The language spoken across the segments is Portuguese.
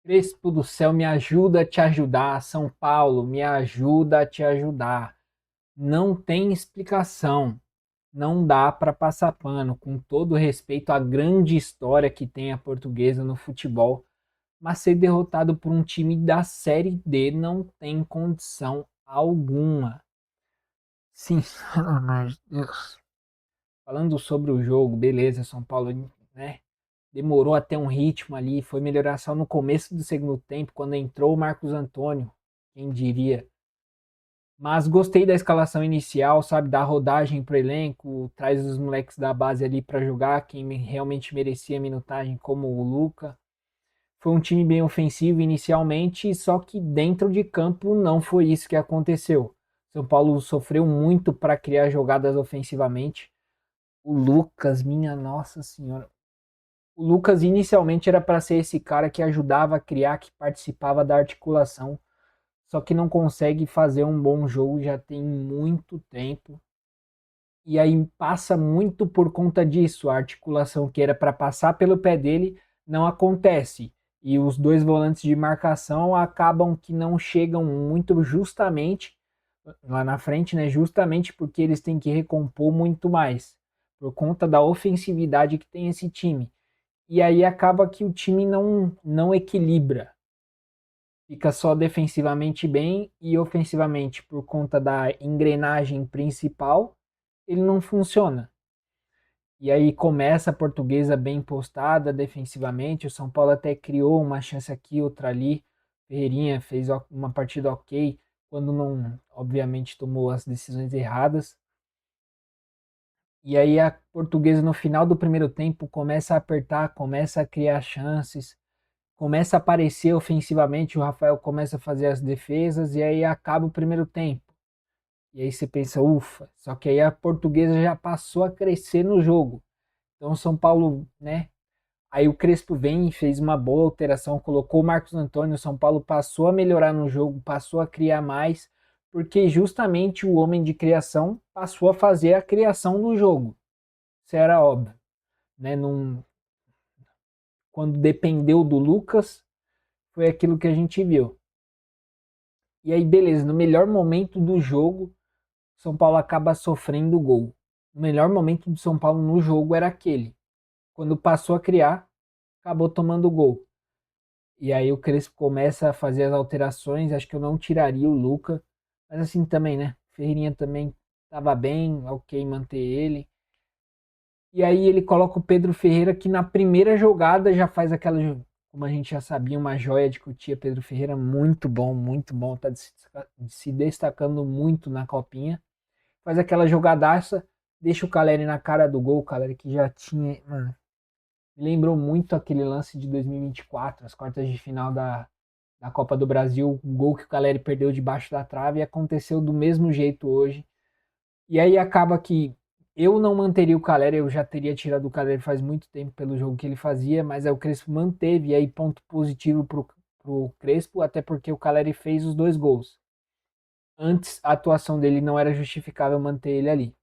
Crespo do céu, me ajuda a te ajudar. São Paulo, me ajuda a te ajudar. Não tem explicação. Não dá para passar pano, com todo respeito à grande história que tem a Portuguesa no futebol, mas ser derrotado por um time da Série D não tem condição alguma. Sim, pelo amor de Deus. Falando sobre o jogo, beleza, São Paulo, né? Demorou até um ritmo ali, foi melhorar só no começo do segundo tempo, quando entrou o Marcos Antônio, quem diria. Mas gostei da escalação inicial, sabe, da rodagem pro elenco, traz os moleques da base ali para jogar, quem realmente merecia minutagem, como o Luca. Foi um time bem ofensivo inicialmente, só que dentro de campo não foi isso que aconteceu. São Paulo sofreu muito para criar jogadas ofensivamente. O Lucas, minha nossa senhora, o Lucas inicialmente era para ser esse cara que ajudava a criar, que participava da articulação, só que não consegue fazer um bom jogo já tem muito tempo. E aí passa muito por conta disso, a articulação que era para passar pelo pé dele não acontece. E os dois volantes de marcação acabam que não chegam muito justamente lá na frente, né? Justamente porque eles têm que recompor muito mais, por conta da ofensividade que tem esse time. E aí acaba que o time não equilibra. Fica só defensivamente bem e ofensivamente, por conta da engrenagem principal, ele não funciona. E aí começa a Portuguesa bem postada defensivamente. O São Paulo até criou uma chance aqui, outra ali. Ferreirinha fez uma partida ok, quando não, obviamente, tomou as decisões erradas. E aí a Portuguesa no final do primeiro tempo começa a apertar, começa a criar chances, começa a aparecer ofensivamente, o Rafael começa a fazer as defesas e aí acaba o primeiro tempo. E aí você pensa, ufa, só que aí a Portuguesa já passou a crescer no jogo. Então o São Paulo, né? Aí o Crespo vem e fez uma boa alteração, colocou o Marcos Antônio, o São Paulo passou a melhorar no jogo, passou a criar mais, porque justamente o homem de criação passou a fazer a criação do jogo. Isso era óbvio, né? Quando dependeu do Lucas, foi aquilo que a gente viu. E aí, beleza, no melhor momento do jogo, São Paulo acaba sofrendo gol. O melhor momento do São Paulo no jogo era aquele. Quando passou a criar, acabou tomando gol. E aí o Crespo começa a fazer as alterações. Acho que eu não tiraria o Luca. Mas assim também, né? Ferreirinha também estava bem, ok manter ele. E aí ele coloca o Pedro Ferreira que na primeira jogada já faz aquela, como a gente já sabia, uma joia de Cotia. Pedro Ferreira muito bom, tá se destacando muito na copinha. Faz aquela jogadaça, deixa o Caleri na cara do gol, o Caleri que já tinha, mano, me lembrou muito aquele lance de 2024, as quartas de final da Copa do Brasil, o gol que o Caleri perdeu debaixo da trave e aconteceu do mesmo jeito hoje. E aí acaba que eu não manteria o Caleri, eu já teria tirado o Caleri faz muito tempo pelo jogo que ele fazia, mas aí o Crespo manteve, e aí ponto positivo pro Crespo, até porque o Caleri fez os dois gols. Antes a atuação dele não era justificável manter ele ali.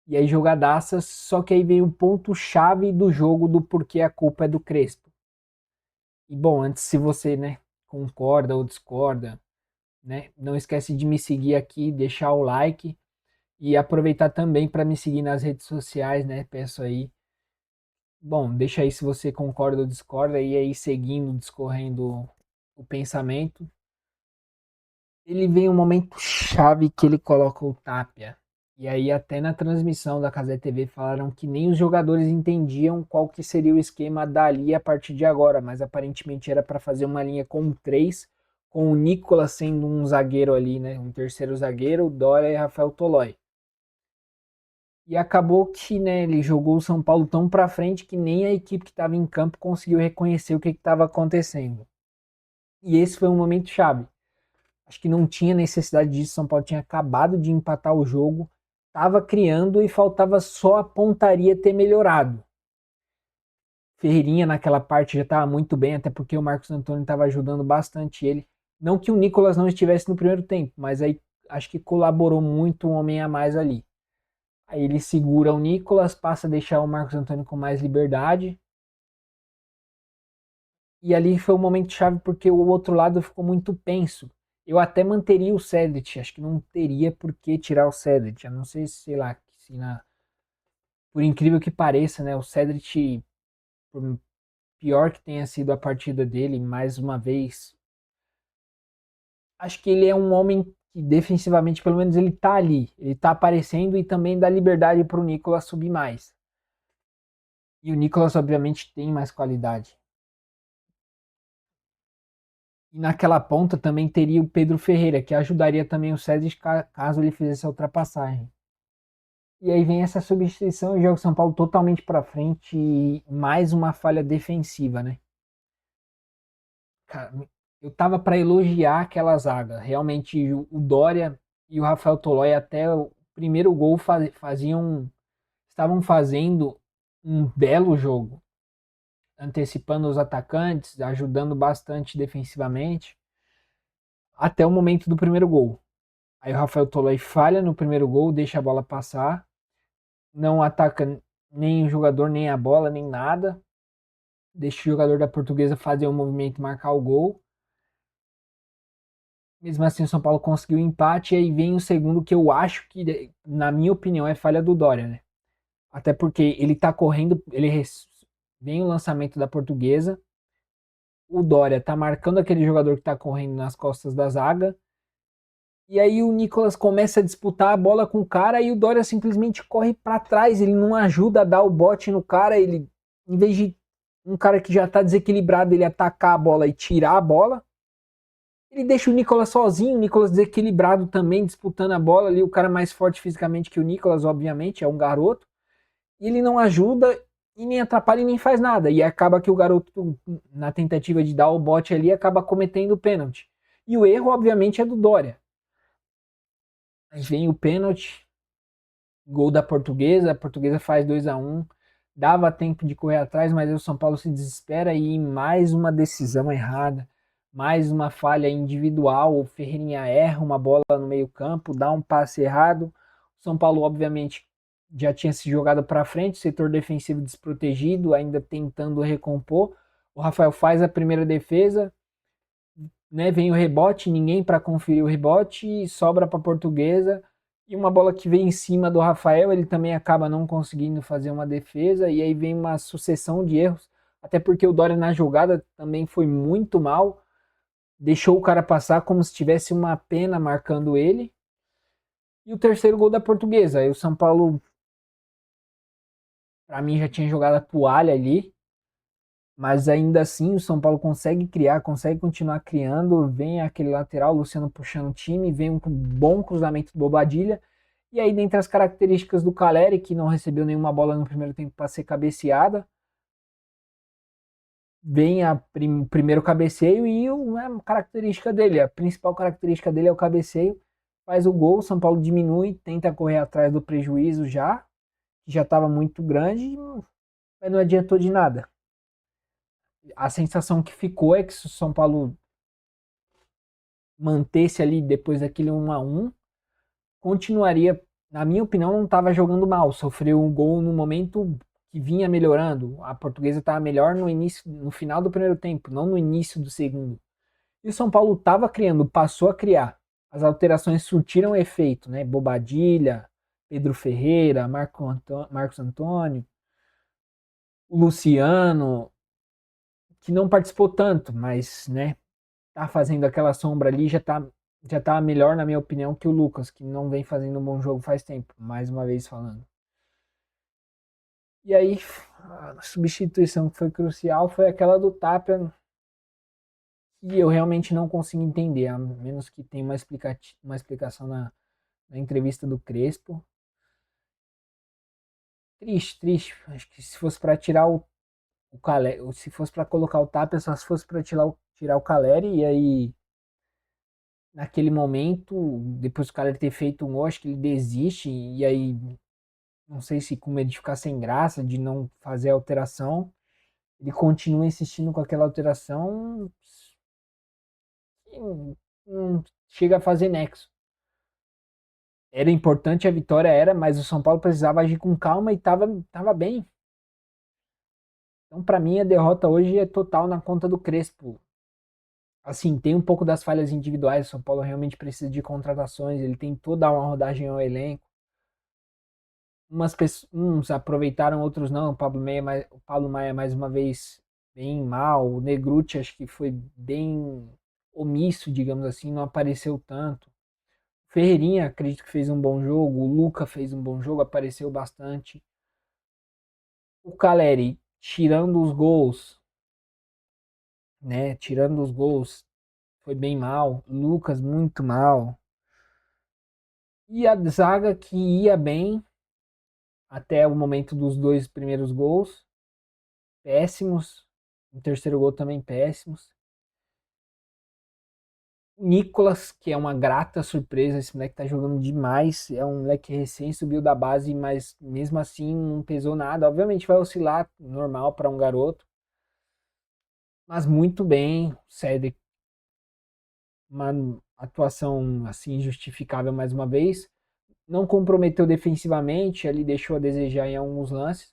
E aí jogadaças, só que aí vem o ponto chave do jogo do porquê a culpa é do Crespo. E bom, antes se você, né, concorda ou discorda, né, não esquece de me seguir aqui, deixar o like e aproveitar também para me seguir nas redes sociais, né? Peço aí. Bom, deixa aí se você concorda ou discorda e aí seguindo, discorrendo o pensamento. Ele vem um momento chave que ele coloca o Tapia. E aí até na transmissão da Cazé TV falaram que nem os jogadores entendiam qual que seria o esquema dali a partir de agora, mas aparentemente era para fazer uma linha com três, com o Nicolas sendo um zagueiro ali, né, um terceiro zagueiro, Dória e Rafael Tolói. E acabou que, né, ele jogou o São Paulo tão para frente que nem a equipe que estava em campo conseguiu reconhecer o que estava acontecendo. E esse foi um momento chave. Acho que não tinha necessidade disso. São Paulo tinha acabado de empatar o jogo, estava criando e faltava só a pontaria ter melhorado. Ferreirinha naquela parte já estava muito bem, até porque o Marcos Antônio estava ajudando bastante ele. Não que o Nicolas não estivesse no primeiro tempo, mas aí acho que colaborou muito um homem a mais ali. Aí ele segura o Nicolas, passa a deixar o Marcos Antônio com mais liberdade. E ali foi um momento chave porque o outro lado ficou muito tenso. Eu até manteria o Cedric, acho que não teria por que tirar o Cedric. Eu não sei, sei lá, se por incrível que pareça, né, o Cedric, por pior que tenha sido a partida dele, mais uma vez, acho que ele é um homem que defensivamente, pelo menos ele tá ali, ele tá aparecendo e também dá liberdade pro Nicolas subir mais. E o Nicolas obviamente tem mais qualidade. E naquela ponta também teria o Pedro Ferreira, que ajudaria também o Cedric caso ele fizesse a ultrapassagem. E aí vem essa substituição e joga o São Paulo totalmente para frente e mais uma falha defensiva, né? Cara, eu tava para elogiar aquela zaga. Realmente o Dória e o Rafael Tolói até o primeiro gol estavam fazendo um belo jogo, antecipando os atacantes, ajudando bastante defensivamente, até o momento do primeiro gol. Aí o Rafael Tolói falha no primeiro gol, deixa a bola passar, não ataca nem o jogador, nem a bola, nem nada. Deixa o jogador da Portuguesa fazer um movimento e marcar o gol. Mesmo assim, o São Paulo conseguiu o empate. E aí vem o segundo, que eu acho que, na minha opinião, é falha do Dória, né? Até porque ele tá correndo, vem o lançamento da Portuguesa. O Dória tá marcando aquele jogador que tá correndo nas costas da zaga. E aí o Nicolas começa a disputar a bola com o cara e o Dória simplesmente corre para trás, ele não ajuda a dar o bote no cara, ele em vez de um cara que já tá desequilibrado, ele atacar a bola e tirar a bola, ele deixa o Nicolas sozinho, o Nicolas desequilibrado também disputando a bola ali, o cara mais forte fisicamente que o Nicolas, obviamente, é um garoto, e ele não ajuda e nem atrapalha e nem faz nada, e acaba que o garoto na tentativa de dar o bote ali acaba cometendo o pênalti. E o erro, obviamente, é do Dória. Aí vem o pênalti, gol da Portuguesa, a Portuguesa faz 2-1, dava tempo de correr atrás, mas aí o São Paulo se desespera e mais uma decisão errada, mais uma falha individual, o Ferreirinha erra uma bola no meio-campo, dá um passe errado. O São Paulo obviamente já tinha se jogado para frente, setor defensivo desprotegido, ainda tentando recompor. O Rafael faz a primeira defesa, né, vem o rebote, ninguém para conferir o rebote, sobra para a Portuguesa e uma bola que vem em cima do Rafael, ele também acaba não conseguindo fazer uma defesa e aí vem uma sucessão de erros, até porque o Dória na jogada também foi muito mal, deixou o cara passar como se tivesse uma pena marcando ele. E o terceiro gol da Portuguesa, aí o São Paulo para mim já tinha jogado a toalha ali, mas ainda assim o São Paulo consegue criar, consegue continuar criando, vem aquele lateral, o Luciano puxando o time, vem um bom cruzamento do Bobadilha, e aí dentre as características do Caleri, que não recebeu nenhuma bola no primeiro tempo para ser cabeceada, vem o primeiro cabeceio e a característica dele, a principal característica dele é o cabeceio, faz o gol, o São Paulo diminui, tenta correr atrás do prejuízo já, que já estava muito grande, mas não adiantou de nada. A sensação que ficou é que se o São Paulo mantesse ali depois daquele 1-1, continuaria, na minha opinião, não estava jogando mal. Sofreu um gol no momento que vinha melhorando. A Portuguesa estava melhor no início, no final do primeiro tempo, não no início do segundo. E o São Paulo estava criando, passou a criar. As alterações surtiram efeito, né? Bobadilha, Pedro Ferreira, Marcos Antônio, o Luciano, que não participou tanto, mas, né, tá fazendo aquela sombra ali, já tá melhor, na minha opinião, que o Lucas, que não vem fazendo um bom jogo faz tempo, mais uma vez falando. E aí, a substituição que foi crucial foi aquela do Tapia, que eu realmente não consigo entender, a menos que tenha uma explicação na entrevista do Crespo. Triste, triste. Acho que se fosse para tirar o Caleri, se fosse para colocar o Tapia, só se fosse para tirar o Caleri, e aí naquele momento, depois do cara ter feito um gol, acho que ele desiste, e aí não sei se com medo de ficar sem graça, de não fazer a alteração, ele continua insistindo com aquela alteração e não chega a fazer nexo. Era importante a vitória, era, mas o São Paulo precisava agir com calma e tava bem. Então, para mim, a derrota hoje é total na conta do Crespo. Assim, tem um pouco das falhas individuais. O São Paulo realmente precisa de contratações. Ele tem toda uma rodagem ao elenco. Uns aproveitaram, outros não. O Pablo Maia mais uma vez bem mal. O Negruti acho que foi bem omisso, digamos assim, não apareceu tanto. O Ferreirinha acredito que fez um bom jogo. O Luca fez um bom jogo, apareceu bastante. O Caleri, tirando os gols, né? Tirando os gols, foi bem mal. O Lucas muito mal. E a zaga que ia bem até o momento dos dois primeiros gols, péssimos. O terceiro gol também péssimos. O Nicolas, que é uma grata surpresa, esse moleque tá jogando demais. É um moleque que recém subiu da base, mas mesmo assim não pesou nada. Obviamente vai oscilar, normal para um garoto, mas muito bem. O Cedric, uma atuação assim justificável mais uma vez. Não comprometeu defensivamente, ele deixou a desejar em alguns lances,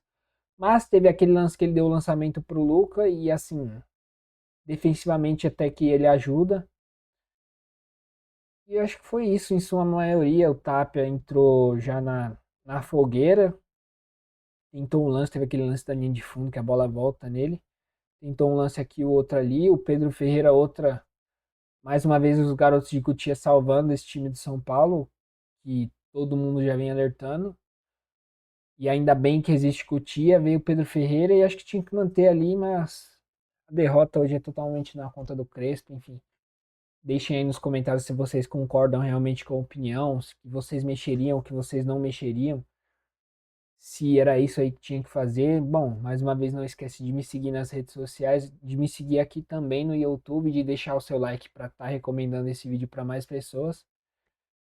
mas teve aquele lance que ele deu o lançamento para o Luca e assim, defensivamente até que ele ajuda. E eu acho que foi isso em sua maioria. O Tapia entrou já na fogueira, tentou um lance, teve aquele lance da linha de fundo que a bola volta nele. Tentou um lance aqui, o outro ali. O Pedro Ferreira, outra. Mais uma vez, os garotos de Cotia salvando esse time de São Paulo, que todo mundo já vem alertando. E ainda bem que existe Cotia, veio o Pedro Ferreira e acho que tinha que manter ali, mas a derrota hoje é totalmente na conta do Crespo, enfim. Deixem aí nos comentários se vocês concordam realmente com a opinião, se vocês mexeriam, que vocês não mexeriam, se era isso aí que tinha que fazer. Bom, mais uma vez não esquece de me seguir nas redes sociais, de me seguir aqui também no YouTube, de deixar o seu like para estar recomendando esse vídeo para mais pessoas.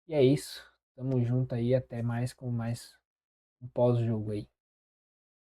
E é isso. Tamo junto aí, até mais com mais um pós-jogo aí.